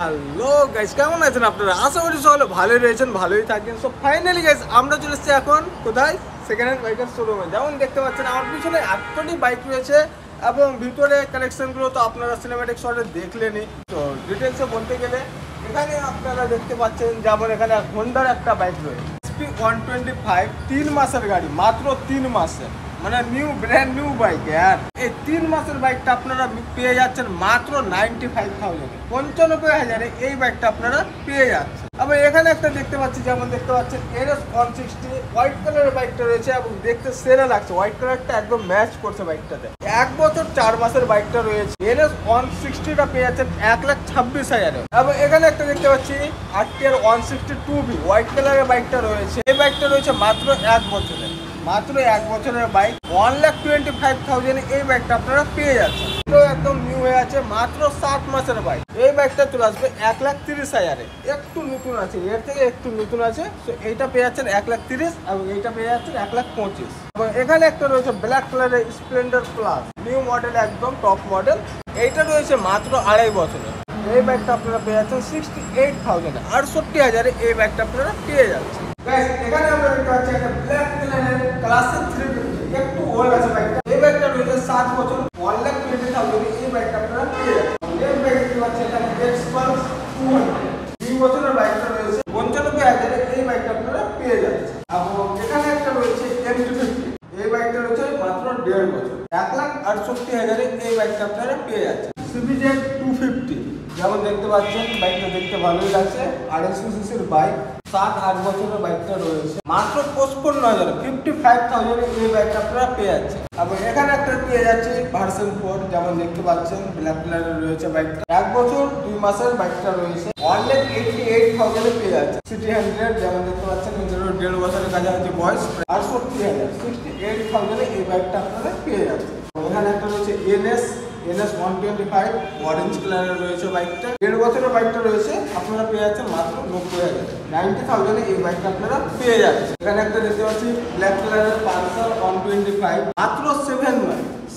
Hello guys, কেমন আছেন আপনারা? আশা করি সকলে ভালোই রয়েছেন, ভালোই থাকবেন। সো ফাইনালি গাইস আমরা চলে এসেছি এখন কোথায়? সেকেন্ড হ্যান্ড বাইকের শোরুমে। যেমন দেখতে পাচ্ছেন আমার পিছনে এতটি বাইক রয়েছে এবং ভিতরে কালেকশনগুলো তো আপনারা সিনেম্যাটিক শটে দেখলেনই। তো ডিটেলসে বলতে গেলে এখানে আপনারা দেখতে পাচ্ছেন যেমন এখানে হোন্ডার একটা বাইক রয়েছে SP125, 3 মাসের গাড়ি, মাত্র 3 মাসে, মানে ব্র্যান্ড নিউ বাইক। আর এই 3 মাসের বাইকটা আপনারা পেয়ে যাচ্ছেন মাত্র 95,000, 95,000 এই বাইকটা আপনারা পেয়ে যাচ্ছেন। আবার এখানে একটা দেখতে পাচ্ছি, যেমন দেখতে পাচ্ছেন NS160 হোয়াইট কালারের বাইকটা রয়েছে এবং দেখতে সেরা লাগছে। হোয়াইট কালারটা একদম ম্যাচ করছে বাইকটাতে। 1 বছর 4 মাসের বাইকটা রয়েছে। NS160টা পেয়ে যাচ্ছেন 1,26,000। এবং এখানে একটা দেখতে পাচ্ছি RTR 162B হোয়াইট কালারের বাইকটা রয়েছে। এই বাইকটা রয়েছে মাত্র 1 বছরের, মাত্র 1 বছরের বাইক, 1,25,000 এই বাইকটা আপনারা পেয়ে যাচ্ছেন। একদম নিউ হয়ে আছে, মাত্র 7 মাসের বাইক। এই বাইকটা চলে আসবে 1,30,000। একটু নতুন আছে, এর থেকে একটু নতুন আছে। তো এইটা পেয়ে যাচ্ছেন 1,30,000 এবং এইটা পেয়ে যাচ্ছেন 1,25,000। এবং এখানে একটা রয়েছে ব্ল্যাক কালারের স্প্লেন্ডার প্লাস, নিউ মডেল, একদম টপ মডেল। এইটা রয়েছে মাত্র 2.5 বছরের। এই বাইকটা আপনারা পেয়ে যাচ্ছেন 68,000, 68,000 এই বাইকটা আপনারা পেয়ে যাচ্ছেন। এখানে আমরা দেখতে পাচ্ছি একটা ব্ল্যাক কালারের ক্লাসিক 350, একটু ওল্ড আছে বাইকটা। এই বাইকটা রয়েছে 7 বছর, 1,20,000 এই বাইকটা আপনারা পেয়ে যাচ্ছেন। এই বাইক দেখতে পাচ্ছি এখানে Xpulse 200, 2 বছরের বাইকটা রয়েছে 95,000 এই বাইকটা আপনারা পেয়ে যাচ্ছেন। এবং এখানে একটা রয়েছে MT50, এই বাইকটা রয়েছে মাত্র 1.5 বছর, 1,68,000 এই বাইকটা আপনারা পেয়ে যাচ্ছেন। CBZ 250, যেমন দেখতে পাচ্ছেন বাইকটা দেখতে ভালোই লাগছে, 250cc বাইক, 7-8 বছরের বাইকটা রয়েছে মাত্র 55,000, 55,000 এই বাইকটা আপনারা পেয়ে যাচ্ছেন। এবং এখানে একটা পেয়ে যাচ্ছে ভার্সন 4, যেমন দেখতে পাচ্ছেন ব্ল্যাক কালারের রয়েছে বাইকটা, 1 বছর 2 মাসের বাইকটা রয়েছে, 1,88,000 পেয়ে যাচ্ছে। সিটি 100, যেমন দেখতে পাচ্ছেন 1.5 বছরের কাছাকাছি বয়স, 68,000, 68,000 এই বাইকটা আপনারা পেয়ে যাচ্ছেন। এখানে একটা রয়েছে NS125 অরেঞ্জ কালারের রয়েছে বাইকটা, 1.5 বছরের বাইকটা রয়েছে, আপনারা পেয়ে যাচ্ছেন মাত্র 90,000, 90,000 এই বাইকটা আপনারা পেয়ে যাচ্ছেন। এখানে একটা দেখতে পাচ্ছি ব্ল্যাক কালারের পালসার 125, মাত্র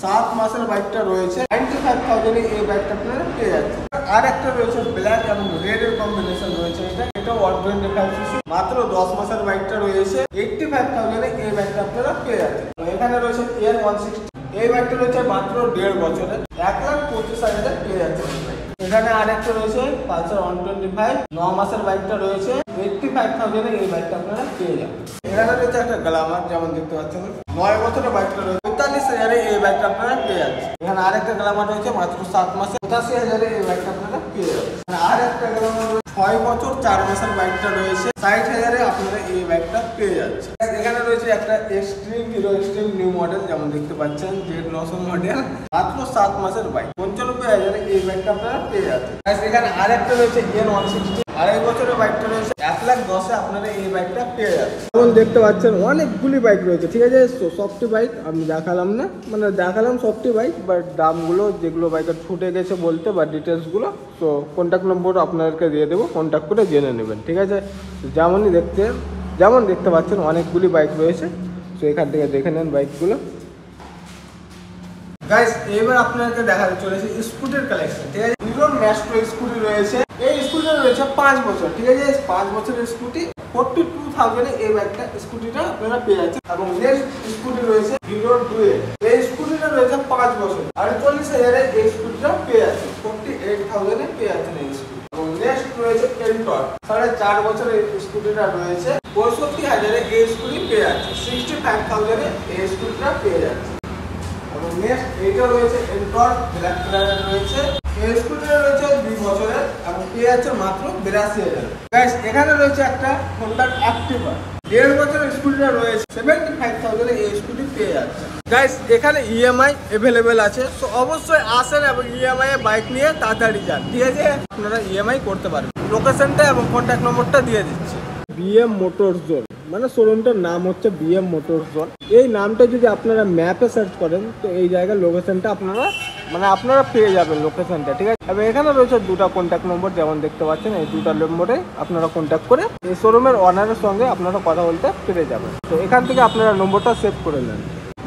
7 মাসের বাইকটা রয়েছে, 95,000 এই বাইকটা আপনারা পেয়ে যাচ্ছেন। আর একটা রয়েছে ব্ল্যাক এবং রেড এর কম্বিনেশন রয়েছে, এটাও 125cc, মাত্র 10 মাসের বাইকটা রয়েছে, 85,000 এই বাইকটা আপনারা পেয়ে যাচ্ছেন। এখানে রয়েছে N160, এই বাইকটা রয়েছে মাত্র 1.5 বছরের, 1,25,000 পেয়ে যাচ্ছে। এখানে আরেকটা রয়েছে পালসার 125, 9 মাসের বাইকটা রয়েছে, 85,000 এই বাইকটা আপনারা পেয়ে যাবেন। এখানে রয়েছে একটা গ্ল্যামার, যেমন দেখতে পাচ্ছেন 9 বছরের বাইকটা রয়েছে, 45,000 এই বাইকটা আপনারা পেয়ে যাচ্ছেন। এখানে আরেকটা গ্ল্যামার রয়েছে মাত্র 7 মাসে, 85,000 এই বাইকটা আপনারা পেয়ে যাচ্ছেন। আরেকটা গ্ল্যামার 6 বছর 4 মাসের বাইকটা রয়েছে, 60,000 আপনারা এই বাইকটা পেয়ে যাচ্ছেন। এখানে রয়েছে একটা হিরো এক্সট্রিম নিউ মডেল, যেমন দেখতে পাচ্ছেন Z900 মডেল, মাত্র 7 মাসের বাইক, 95,000 এই বাইকটা আপনারা পেয়ে যাচ্ছেন। এখানে আরেকটা রয়েছে N160, 2.5 বছরের বাইকটা রয়েছে, 1,10,000 আপনারা এই বাইকটা পেয়ে যাচ্ছেন। যেমন দেখতে পাচ্ছেন অনেকগুলি বাইক রয়েছে, ঠিক আছে। সবটি বাইক আমি দেখালাম না, মানে দেখালাম সবটি বাইক, বাট দামগুলো যেগুলো বাইকের ছুটে গেছে বলতে বা ডিটেলসগুলো, তো কন্ট্যাক্ট নম্বর আপনাদেরকে দিয়ে দেবো, কন্ট্যাক্ট করে জেনে নেবেন, ঠিক আছে। যেমন দেখতে পাচ্ছেন অনেকগুলি বাইক রয়েছে, তো এখান থেকে দেখে নেন বাইকগুলো। গাইস এবার আপনাদেরকে দেখাতে চলেছে স্কুটির কালেকশন, ঠিক আছে। হিরো ম্যাস্ট্রো স্কুটি রয়েছে, এই স্কুটিটা রয়েছে 5 বছর, ঠিক আছে। 5 বছরের স্কুটি, 42,000 এই বাইকটা স্কুটিটা আপনারা পেয়ে যাচ্ছেন। এবং নেক্সট স্কুটি রয়েছে হিরো ডুয়েল, এই স্কুটিটা রয়েছে 5 বছর, 48,000 এই স্কুটিটা পেয়ে যাচ্ছেন, 48,000 পেয়ে যাচ্ছেন এই স্কুটি। এবং নেক্সট রয়েছে এন্টর, 4.5 বছরের স্কুটিটা রয়েছে, 65,000 এই স্কুটি পেয়ে যাচ্ছে, 65,000 এই স্কুটিটা পেয়ে যাচ্ছে। এবং নেক্সট এইটা রয়েছে এন্টর, ব্ল্যাক কালারের রয়েছে, এই স্কুটিটা রয়েছে 2 বছরের এবং পেয়ে যাচ্ছে মাত্র 82,000। গাইস এখানে রয়েছে একটা হোন্ডা অ্যাক্টিভা, 1.5 বছরের স্কুটিটা রয়েছে, 75,000 এই স্কুটি পেয়ে যাচ্ছে। গাইস এখানে ইএমআই অ্যাভেলেবেল আছে, তো অবশ্যই আসেন এবং ইএমআই এ বাইক নিয়ে তাড়াতাড়ি যান, ঠিক আছে। আপনারা ইএমআই করতে পারবেন। লোকেশনটা এবং কন্ট্যাক্ট নম্বরটা দিয়ে দিচ্ছি। BM মোটরস জোন, মানে শোরুমটার নাম হচ্ছে BM মোটরস জোন। এই নামটা যদি আপনারা ম্যাপে সার্চ করেন তো এই জায়গার লোকেশনটা আপনারা পেয়ে যাবেন লোকেশনটা, ঠিক আছে। এবং এখানে রয়েছে 2টা কন্ট্যাক্ট নম্বর, যেমন দেখতে পাচ্ছেন এই 2টা নম্বরে আপনারা কন্ট্যাক্ট করে এই শোরুমের ওনারের সঙ্গে আপনারা কথা বলতে পেরে যাবেন। তো এখান থেকে আপনারা নম্বরটা সেভ করে নেন।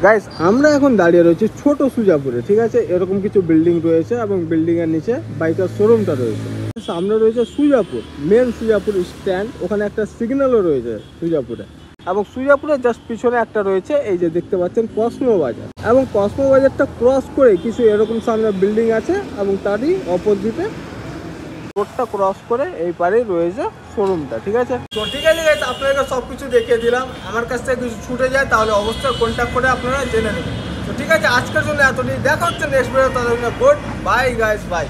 গাইস আমরা এখন দাঁড়িয়ে রয়েছি ছোট সুজাপুরে, ঠিক আছে। এরকম কিছু বিল্ডিং রয়েছে এবং বিল্ডিং এর নিচে বাইকের শোরুমটা রয়েছে। সামনে রয়েছে সুজাপুর, মেন সুজাপুর স্ট্যান্ড, ওখানে একটা সিগন্যালও রয়েছে সুজাপুরে। এবং সুজাপুরের জাস্ট পিছনে একটা রয়েছে এই যে দেখতে পাচ্ছেন কসমো বাজার, এবং কসমো বাজারটা ক্রস করে কিছু এরকম সামনে বিল্ডিং আছে এবং তারই অপোজিটে রোডটা ক্রস করে এই পারেই রয়েছে শোরুমটা। ঠিক আছে, তো ঠিক আছে গাইস, আপনাদেরকে সব কিছু দেখিয়ে দিলাম। আমার কাছ থেকে কিছু ছুটে যায় তাহলে অবশ্যই কন্ট্যাক্ট করে আপনারা জেনে নেবেন। তো ঠিক আছে, আজকের জন্য এতটাই, দেখা হচ্ছে নেক্সট ভিডিও। তাদের গুড বাই গাইস, বাই।